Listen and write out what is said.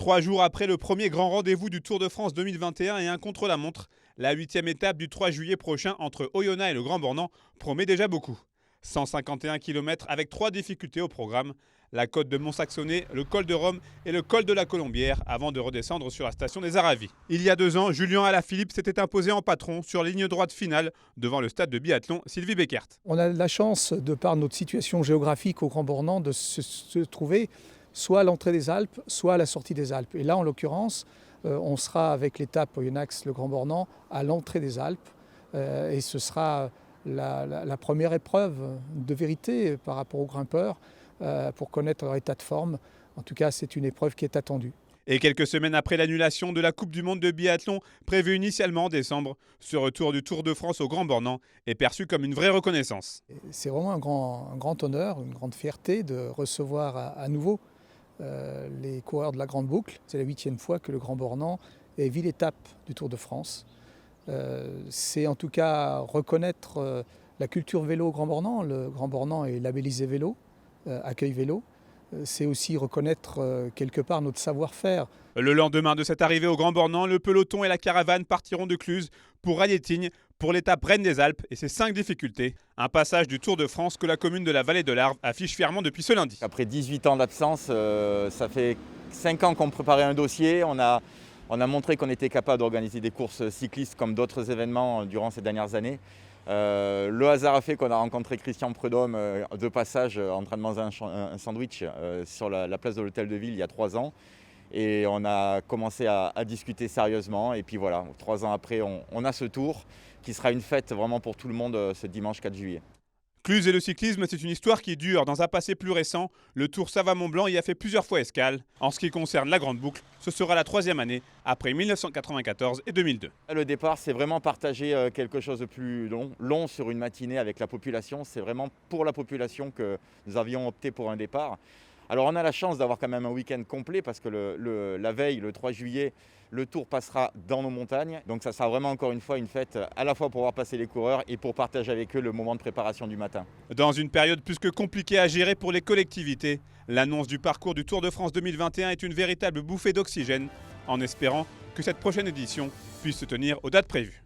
3 jours après le premier grand rendez-vous du Tour de France 2021 et un contre-la-montre, la 8e étape du 3 juillet prochain entre Oyonnax et le Grand Bornand promet déjà beaucoup. 151 km avec 3 difficultés au programme, la côte de Mont-Saxonnet, le col de Rome et le col de la Colombière avant de redescendre sur la station des Aravis. Il y a 2 ans, Julien Alaphilippe s'était imposé en patron sur la ligne droite finale devant le stade de biathlon Sylvie Beckert. On a la chance, de par notre situation géographique au Grand Bornand, de se trouver soit à l'entrée des Alpes, soit à la sortie des Alpes. Et là, en l'occurrence, on sera avec l'étape Oyonnax-le Grand Bornand à l'entrée des Alpes. Et ce sera la première épreuve de vérité par rapport aux grimpeurs pour connaître leur état de forme. En tout cas, c'est une épreuve qui est attendue. Et quelques semaines après l'annulation de la Coupe du Monde de biathlon prévue initialement en décembre, ce retour du Tour de France au Grand Bornand est perçu comme une vraie reconnaissance. C'est vraiment un grand honneur, une grande fierté de recevoir à nouveau les coureurs de la Grande Boucle. C'est la 8e fois que le Grand Bornand est ville étape du Tour de France. C'est en tout cas reconnaître la culture vélo au Grand Bornand. Le Grand Bornand est labellisé vélo, accueil vélo. C'est aussi reconnaître quelque part notre savoir-faire. Le lendemain de cette arrivée au Grand Bornand, le peloton et la caravane partiront de Cluses pour Raillettignes pour l'étape Reine des Alpes et ses 5 difficultés. Un passage du Tour de France que la commune de la Vallée de l'Arve affiche fièrement depuis ce lundi. Après 18 ans d'absence, ça fait 5 ans qu'on préparait un dossier. On a montré qu'on était capable d'organiser des courses cyclistes comme d'autres événements durant ces dernières années. Le hasard a fait qu'on a rencontré Christian Prudhomme de passage en train de manger un sandwich sur la place de l'Hôtel de Ville il y a 3 ans. Et on a commencé à discuter sérieusement. Et puis voilà, 3 ans après, on a ce tour qui sera une fête vraiment pour tout le monde ce dimanche 4 juillet. Cluses et le cyclisme, c'est une histoire qui dure. Dans un passé plus récent, le Tour Sava-Mont-Blanc y a fait plusieurs fois escale. En ce qui concerne la Grande Boucle, ce sera la 3e année, après 1994 et 2002. Le départ, c'est vraiment partager quelque chose de plus long sur une matinée avec la population. C'est vraiment pour la population que nous avions opté pour un départ. Alors on a la chance d'avoir quand même un week-end complet parce que la veille, le 3 juillet, le Tour passera dans nos montagnes. Donc ça sera vraiment encore une fois une fête à la fois pour voir passer les coureurs et pour partager avec eux le moment de préparation du matin. Dans une période plus que compliquée à gérer pour les collectivités, l'annonce du parcours du Tour de France 2021 est une véritable bouffée d'oxygène en espérant que cette prochaine édition puisse se tenir aux dates prévues.